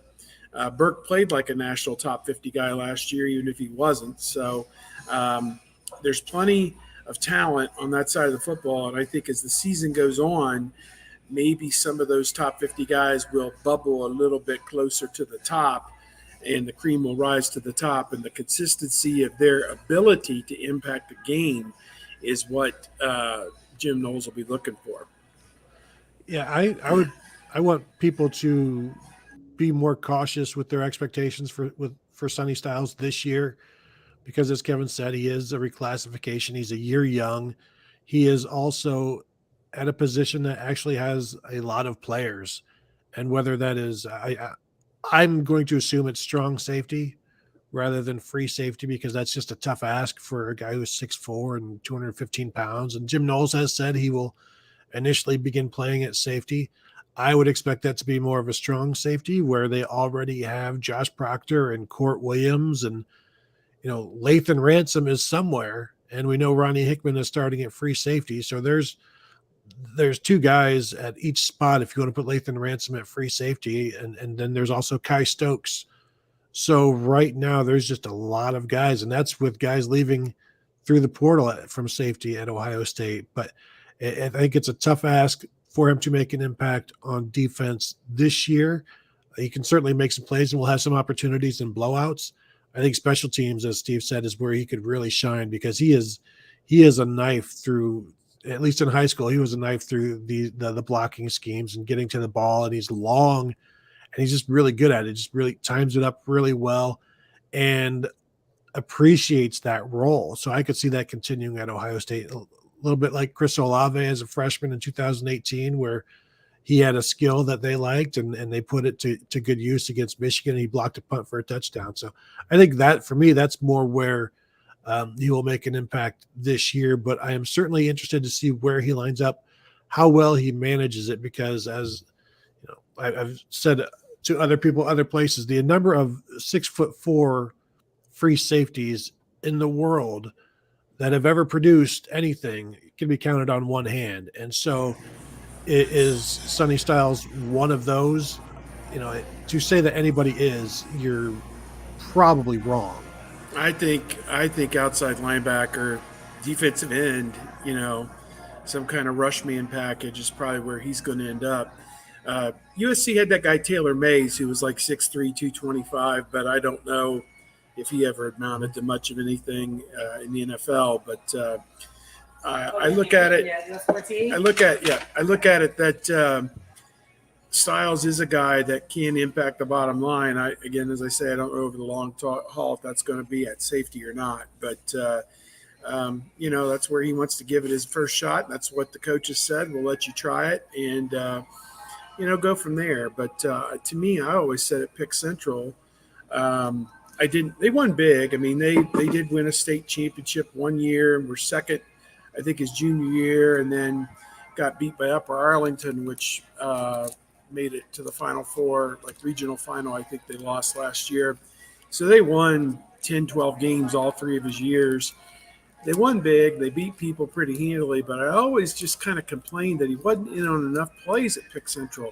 S2: Burke played like a national top 50 guy last year, even if he wasn't. So there's plenty of talent on that side of the football. And I think as the season goes on, maybe some of those top 50 guys will bubble a little bit closer to the top, and the cream will rise to the top. And the consistency of their ability to impact the game is what Jim Knowles will be looking for.
S3: Yeah, I want people to be more cautious with their expectations for Sonny Styles this year, because as Kevin said, he is a reclassification. He's a year young. He is also at a position that actually has a lot of players, and whether that is, I'm going to assume it's strong safety rather than free safety, because that's just a tough ask for a guy who's 6'4" and 215 pounds. And Jim Knowles has said he will initially begin playing at safety. I would expect that to be more of a strong safety, where they already have Josh Proctor and Court Williams, and Lathan Ransom is somewhere, and we know Ronnie Hickman is starting at free safety. So there's 2 guys at each spot if you want to put Lathan Ransom at free safety, and then there's also Kai Stokes. So right now there's just a lot of guys, and that's with guys leaving through the portal from safety at Ohio State. But I think it's a tough ask for him to make an impact on defense this year. He can certainly make some plays, and we'll have some opportunities in blowouts. I think special teams, as Steve said, is where he could really shine, because he is a knife through, at least in high school, he was a knife through the blocking schemes and getting to the ball, and he's long, and he's just really good at it. Just really times it up really well and appreciates that role. So I could see that continuing at Ohio State, a little bit like Chris Olave as a freshman in 2018, where he had a skill that they liked, and they put it to good use against Michigan. He blocked a punt for a touchdown. So I think that, for me, that's more where he will make an impact this year. But I am certainly interested to see where he lines up, how well he manages it, because as you know, I've said to other people, other places, the number of 6'4" free safeties in the world that have ever produced anything can be counted on one hand. And so is Sonny Styles one of those? To say that anybody is, you're probably wrong.
S2: I think outside linebacker, defensive end, some kind of rush man package is probably where he's going to end up. USC had that guy Taylor Mays, who was like 6'3", 225, but I don't know if he ever amounted to much of anything in the NFL. But I look at it. I look at it that Styles is a guy that can impact the bottom line. Again, as I say, I don't know over the long haul if that's going to be at safety or not. But that's where he wants to give it his first shot. That's what the coaches said. We'll let you try it and go from there. But to me, I always said at Pick Central. They won big. I mean, they did win a state championship one year and were second, I think, his junior year, and then got beat by Upper Arlington, which made it to the Final Four, like regional final. I think they lost last year. So they won 10, 12 games all 3 of his years. They won big. They beat people pretty handily, but I always just kind of complained that he wasn't in on enough plays at Pick Central.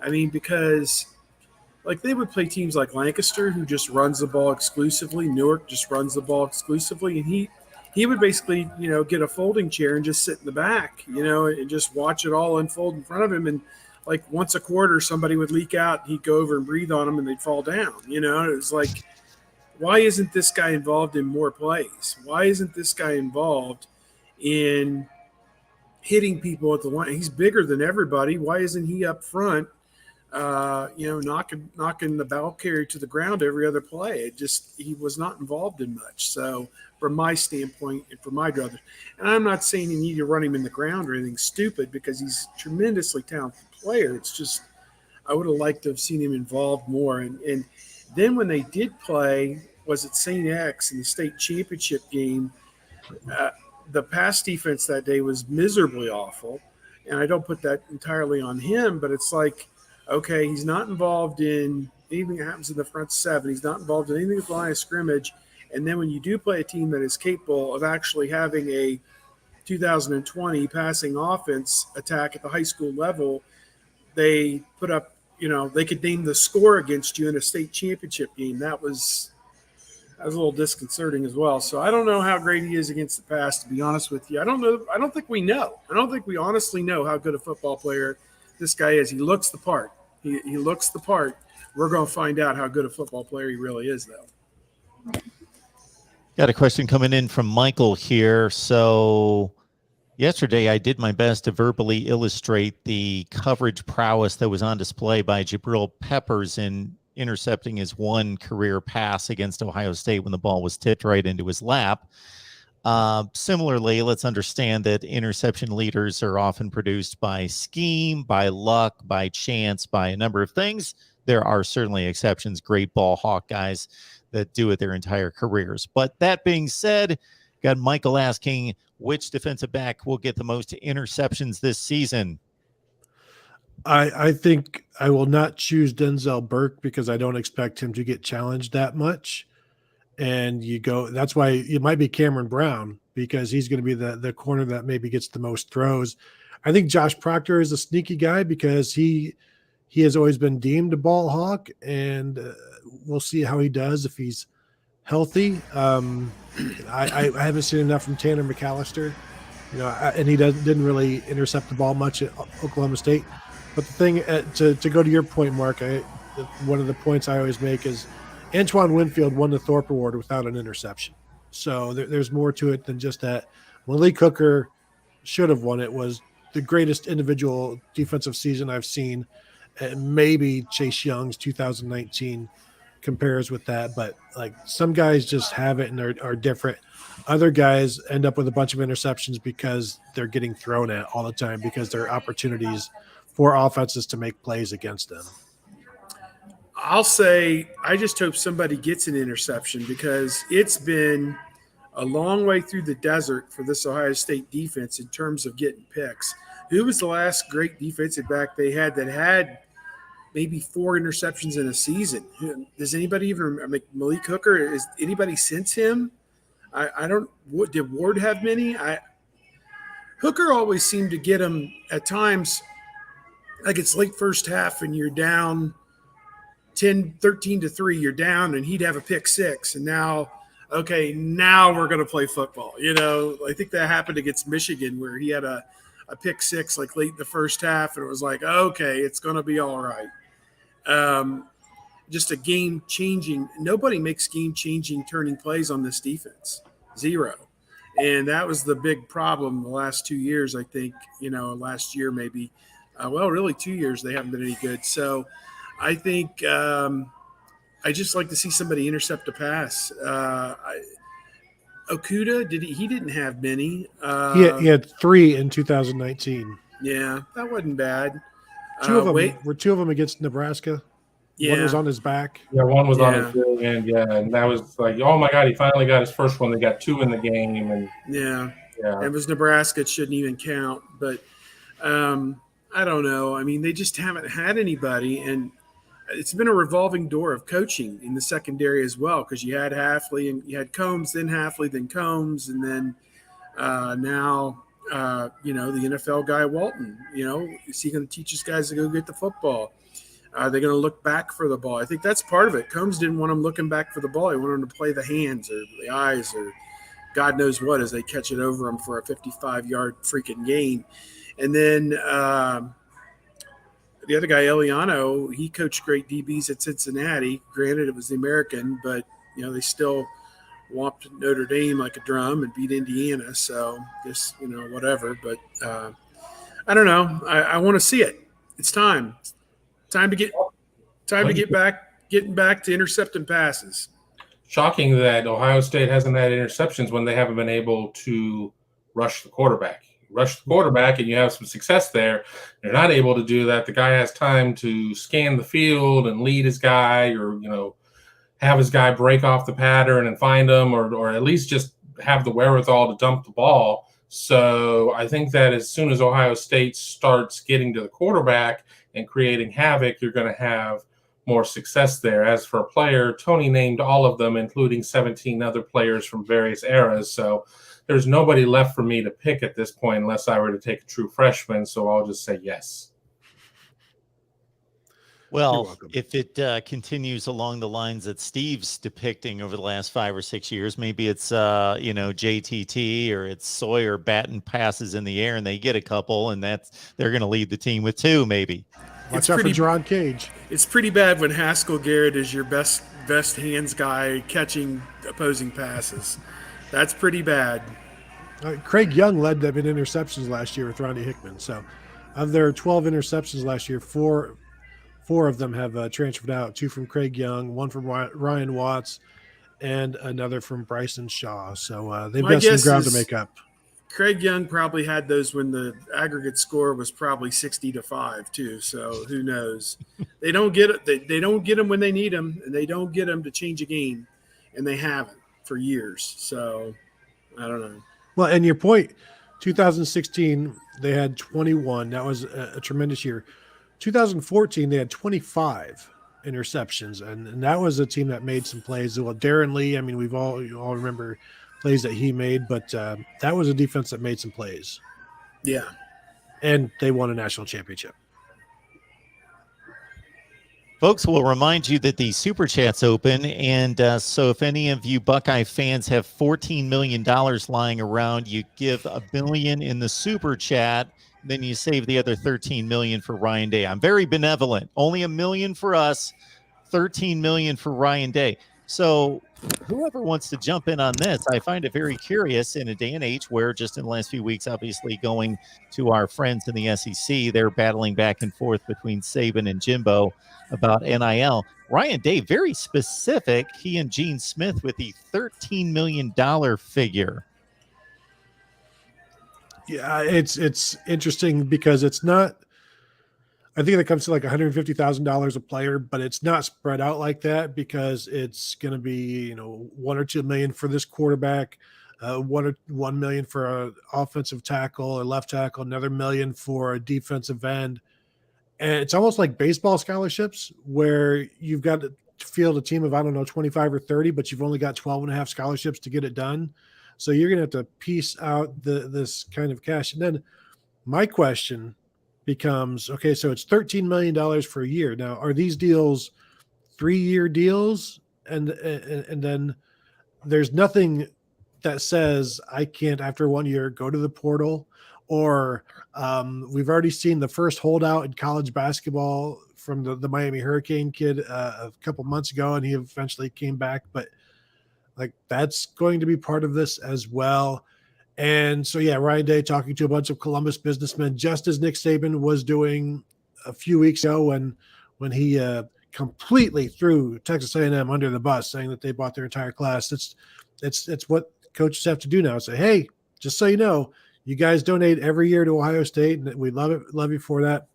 S2: I mean, because like they would play teams like Lancaster, who just runs the ball exclusively. Newark just runs the ball exclusively. And he would basically, get a folding chair and just sit in the back, and just watch it all unfold in front of him. And like once a quarter, somebody would leak out. He'd go over and breathe on them and they'd fall down. It was like, why isn't this guy involved in more plays? Why isn't this guy involved in hitting people at the line? He's bigger than everybody. Why isn't he up front? Knocking the ball carrier to the ground every other play. He was not involved in much. So from my standpoint and from my druthers, and I'm not saying you need to run him in the ground or anything stupid, because he's a tremendously talented player. It's just, I would have liked to have seen him involved more. And then when they did play, was it St. X in the state championship game, the pass defense that day was miserably awful. And I don't put that entirely on him, but it's like, okay, he's not involved in anything that happens in the front 7. He's not involved in anything with the line of scrimmage. And then when you do play a team that is capable of actually having a 2020 passing offense attack at the high school level, they put up, they could name the score against you in a state championship game. That was a little disconcerting as well. So I don't know how great he is against the pass, to be honest with you. I don't know. I don't think we know. I don't think we honestly know how good a football player this guy is. He looks the part. He looks the part. We're going to find out how good a football player he really is, though.
S1: Got a question coming in from Michael here. So yesterday I did my best to verbally illustrate the coverage prowess that was on display by Jabril Peppers in intercepting his one career pass against Ohio State when the ball was tipped right into his lap. Similarly, let's understand that interception leaders are often produced by scheme, by luck, by chance, by a number of things. There are certainly exceptions, great ball hawk guys that do it their entire careers. But that being said, got Michael asking which defensive back will get the most interceptions this season.
S3: I think I will not choose Denzel Burke because I don't expect him to get challenged that much. And that's why it might be Cameron Brown, because he's going to be the corner that maybe gets the most throws. I think Josh Proctor is a sneaky guy because he has always been deemed a ball hawk, and we'll see how he does if he's healthy. I haven't seen enough from Tanner McAllister, and he didn't really intercept the ball much at Oklahoma State. But the thing to go to your point, Mark, one of the points I always make is Antoine Winfield won the Thorpe Award without an interception. So there's more to it than just that. Malik Hooker should have won it. Was the greatest individual defensive season I've seen. And maybe Chase Young's 2019 compares with that. But like some guys just have it and are different. Other guys end up with a bunch of interceptions because they're getting thrown at all the time because there are opportunities for offenses to make plays against them.
S2: I'll say I just hope somebody gets an interception because it's been a long way through the desert for this Ohio State defense in terms of getting picks. Who was the last great defensive back they had that had maybe 4 interceptions in a season? Does anybody even remember Malik Hooker? Is anybody since him? I don't. Did Ward have many? Hooker always seemed to get him at times, like it's late first half and you're down 13-3, you're down, and he'd have a pick 6. And now we're going to play football. I think that happened against Michigan where he had a pick 6 like late in the first half, and it was like, okay, it's going to be all right. Just a game-changing – nobody makes game-changing turning plays on this defense. 0. And that was the big problem the last 2 years, I think, last year maybe. Really 2 years they haven't been any good. So I think I just like to see somebody intercept a pass. Okuda, he didn't have many.
S3: He had 3 in 2019.
S2: Yeah, that wasn't bad.
S3: 2 of them were 2 of them against Nebraska.
S2: Yeah.
S3: One was on his back.
S4: Yeah, one was on his rear end. Yeah, and that was like, oh my God, he finally got his first one. They got 2 in the game, and
S2: it was Nebraska. It shouldn't even count. But I don't know. I mean, they just haven't had anybody, and it's been a revolving door of coaching in the secondary as well, because you had Hafley and you had Combs, then Hafley, then Combs, and then now the NFL guy Walton. Is he going to teach his guys to go get the football? Are they going to look back for the ball? I think that's part of it. Combs didn't want them looking back for the ball. He wanted them to play the hands or the eyes or God knows what as they catch it over them for a 55-yard freaking gain. And then the other guy, Eliano, he coached great DBs at Cincinnati. Granted, it was the American, but, they still whopped Notre Dame like a drum and beat Indiana. So just, whatever. But I don't know. I want to see it. It's time. Time to get back to intercepting passes.
S4: Shocking that Ohio State hasn't had interceptions when they haven't been able to rush the quarterback. Rush the quarterback and you have some success there. You're not able to do that. The guy has time to scan the field and lead his guy, or have his guy break off the pattern and find him, or at least just have the wherewithal to dump the ball. So I think that as soon as Ohio State starts getting to the quarterback and creating havoc, you're going to have more success there. As for a player, Tony named all of them, including 17 other players from various eras. So there's nobody left for me to pick at this point unless I were to take a true freshman. So I'll just say yes.
S1: Well, if it continues along the lines that Steve's depicting over the last 5 or 6 years, maybe it's, JTT or it's Sawyer batting passes in the air and they get a couple, and they're going to lead the team with 2, maybe.
S3: Watch out for Jerron Cage.
S2: It's pretty bad when Haskell Garrett is your best hands guy catching opposing passes. That's pretty bad.
S3: Craig Young led them in interceptions last year with Ronnie Hickman. So of their 12 interceptions last year, four of them have transferred out. 2 from Craig Young, 1 from Ryan Watts, and another from Bryson Shaw. So they've got some ground to make up.
S2: Craig Young probably had those when the aggregate score was probably 60-5 too. So who knows? They don't get it. They don't get them when they need them, and they don't get them to change a game, and they haven't for years. So I don't know.
S3: Well, and your point, 2016 they had 21. That was a tremendous year. 2014 they had 25 interceptions, and that was a team that made some plays. Well, Darren Lee, I mean, we all remember plays that he made, but that was a defense that made some plays.
S2: Yeah.
S3: And they won a national championship.
S1: Folks, we'll remind you that the Super Chat's open, and so if any of you Buckeye fans have $14 million lying around, you give $1 billion in the Super Chat, then you save the other $13 million for Ryan Day. I'm very benevolent. Only $1 million for us, $13 million for Ryan Day. So whoever wants to jump in on this, I find it very curious in a day and age where just in the last few weeks, obviously going to our friends in the SEC, they're battling back and forth between Saban and Jimbo about NIL. Ryan Day, very specific, he and Gene Smith with the $13 million figure.
S3: Yeah, it's interesting because it's not, I think that comes to like $150,000 a player, but it's not spread out like that because it's going to be, $1 or $2 million for this quarterback, 1 million for an offensive tackle or left tackle, another million for a defensive end. And it's almost like baseball scholarships where you've got to field a team of, I don't know, 25 or 30, but you've only got 12 and a half scholarships to get it done. So you're going to have to piece out this kind of cash. And then my question becomes, okay, so it's $13 million for a year. Now, are these deals 3-year deals? And then there's nothing that says I can't, after 1 year, go to the portal, or we've already seen the first holdout in college basketball from the Miami Hurricane kid a couple months ago, and he eventually came back. But like, that's going to be part of this as well. And so, yeah, Ryan Day talking to a bunch of Columbus businessmen, just as Nick Saban was doing a few weeks ago when he completely threw Texas A&M under the bus, saying that they bought their entire class. It's what coaches have to do now. Say, hey, just so you know, you guys donate every year to Ohio State, and we love it, love you for that.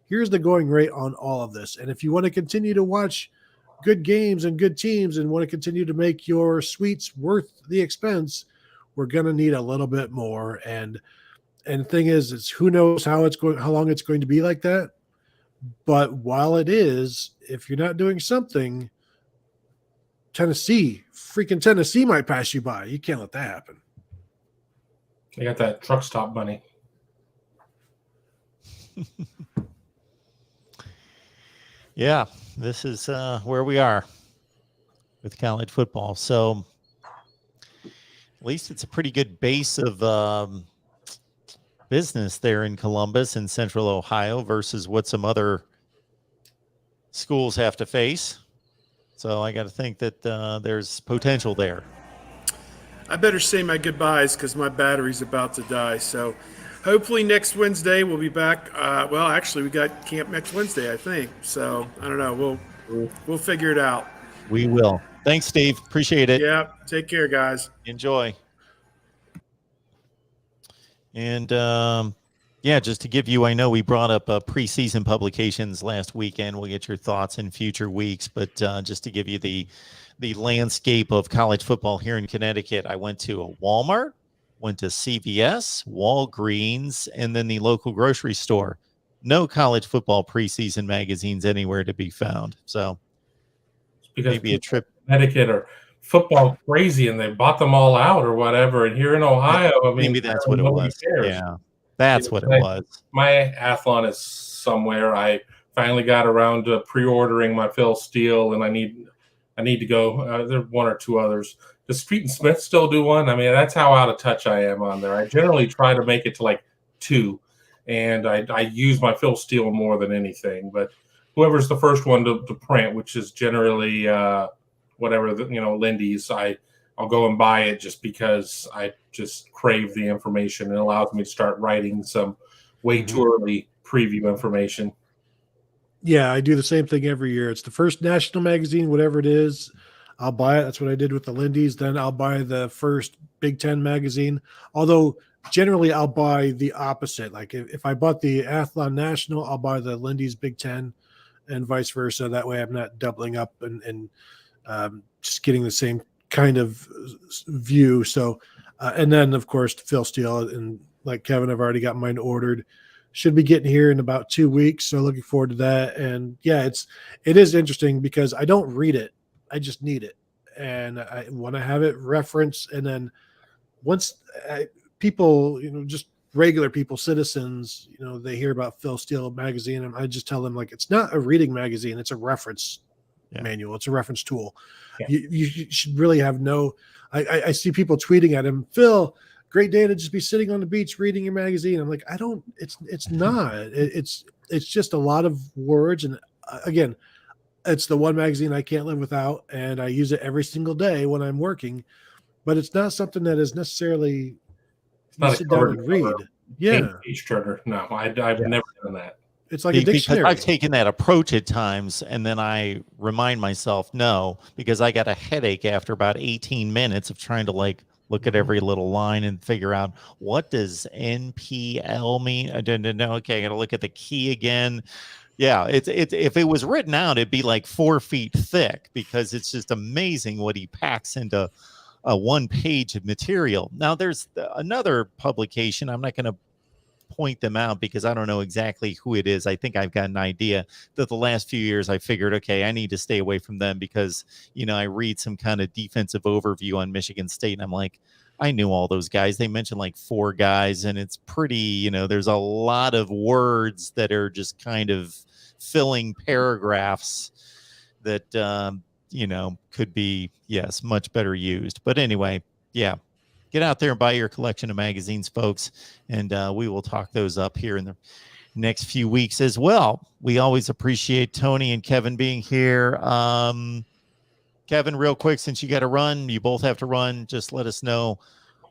S3: Here's the going rate on all of this. And if you want to continue to watch good games and good teams and want to continue to make your suites worth the expense, we're going to need a little bit more. And the thing is, it's who knows how long it's going to be like that. But while it is, if you're not doing something, Tennessee might pass you by. You can't let that happen.
S4: They got that truck stop money.
S1: Yeah, this is where we are with college football. So at least it's a pretty good base of business there in Columbus and Central Ohio versus what some other schools have to face. So I got to think that there's potential there.
S2: I better say my goodbyes because my battery's about to die. So hopefully next Wednesday we'll be back. Well, actually, we got camp next Wednesday, I think. So I don't know. We'll figure it out.
S1: We will. Thanks, Steve. Appreciate it.
S2: Yeah. Take care, guys.
S1: Enjoy. And yeah, just to give you, I know we brought up preseason publications last weekend. We'll get your thoughts in future weeks, but just to give you the landscape of college football here in Connecticut, I went to a Walmart, went to CVS, Walgreens, and then the local grocery store. No college football preseason magazines anywhere to be found. So
S4: Because
S1: maybe a trip.
S4: Connecticut or football crazy, and they bought them all out or whatever. And here in Ohio, I mean,
S1: Maybe that's what it was.
S4: cares.
S1: Yeah, that's what it was.
S4: My athlon is somewhere. I finally got around to pre-ordering my Phil Steele, and I need to go. There are one or two others. Does Street and Smith still do one? I mean, that's how out of touch I am on there. I generally try to make it to like 2, and I use my Phil Steele more than anything. But whoever's the first one to print, which is generally whatever, Lindy's, I'll go and buy it just because I just crave the information. It allows me to start writing some way too early preview information.
S3: Yeah, I do the same thing every year. It's the first national magazine, whatever it is, I'll buy it. That's what I did with the Lindy's. Then I'll buy the first Big Ten magazine. Although generally I'll buy the opposite. Like if I bought the Athlon National, I'll buy the Lindy's Big Ten and vice versa. That way I'm not doubling up and just getting the same kind of view. So, and then of course, Phil Steele and like Kevin, I've already got mine ordered. Should be getting here in about 2 weeks. So looking forward to that. And yeah, it is interesting because I don't read it. I just need it. And I want to have it referenced. And then once people, just regular people, citizens, they hear about Phil Steele magazine, and I just tell them, like, it's not a reading magazine. It's a reference manual. It's a reference tool. Yeah. You should really have I see people tweeting at him, Phil, great day to just be sitting on the beach reading your magazine. I'm like, it's not. It's just a lot of words. And again, it's the one magazine I can't live without, and I use it every single day when I'm working. But it's not something that is necessarily sit down and read. Yeah,
S4: Page turner. No, I've never done that.
S3: It's like a dictionary.
S1: Because I've taken that approach at times, and then I remind myself, no, because I got a headache after about 18 minutes of trying to look at every little line and figure out what does NPL mean. I didn't know. Okay, I got to look at the key again. Yeah, it's if it was written out, it'd be like 4 feet thick because it's just amazing what he packs into one page of material. Now there's another publication. I'm not going to point them out because I don't know exactly who it is. I think I've got an idea that the last few years I figured, okay, I need to stay away from them because, I read some kind of defensive overview on Michigan State and I'm like, I knew all those guys. They mentioned like 4 guys and it's pretty, there's a lot of words that are just kind of filling paragraphs that, could be, yes, much better used. But anyway, yeah. Get out there and buy your collection of magazines, folks, and we will talk those up here in the next few weeks as well. We always appreciate Tony and Kevin being here. Kevin, real quick, since you got to run, you both have to run, just let us know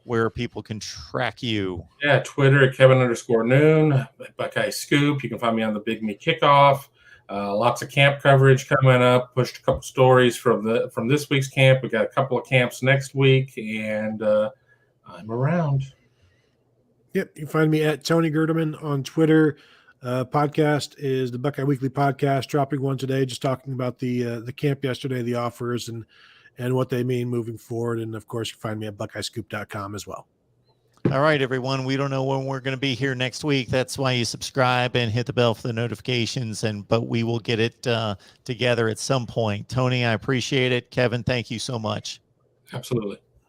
S1: where people can track you.
S4: Yeah, Twitter at Kevin_Noon, Buckeye Scoop. You can find me on the Big Me Kickoff. Lots of camp coverage coming up. Pushed a couple stories from this week's camp. We got a couple of camps next week, and I'm around.
S3: Yep, you can find me at Tony Gerdeman on Twitter. Podcast is the Buckeye Weekly Podcast, dropping one today, just talking about the camp yesterday, the offers, and what they mean moving forward. And of course, you can find me at BuckeyeScoop.com as well.
S1: All right, everyone. We don't know when we're going to be here next week. That's why you subscribe and hit the bell for the notifications. But we will get it together at some point. Tony, I appreciate it. Kevin, thank you so much.
S4: Absolutely.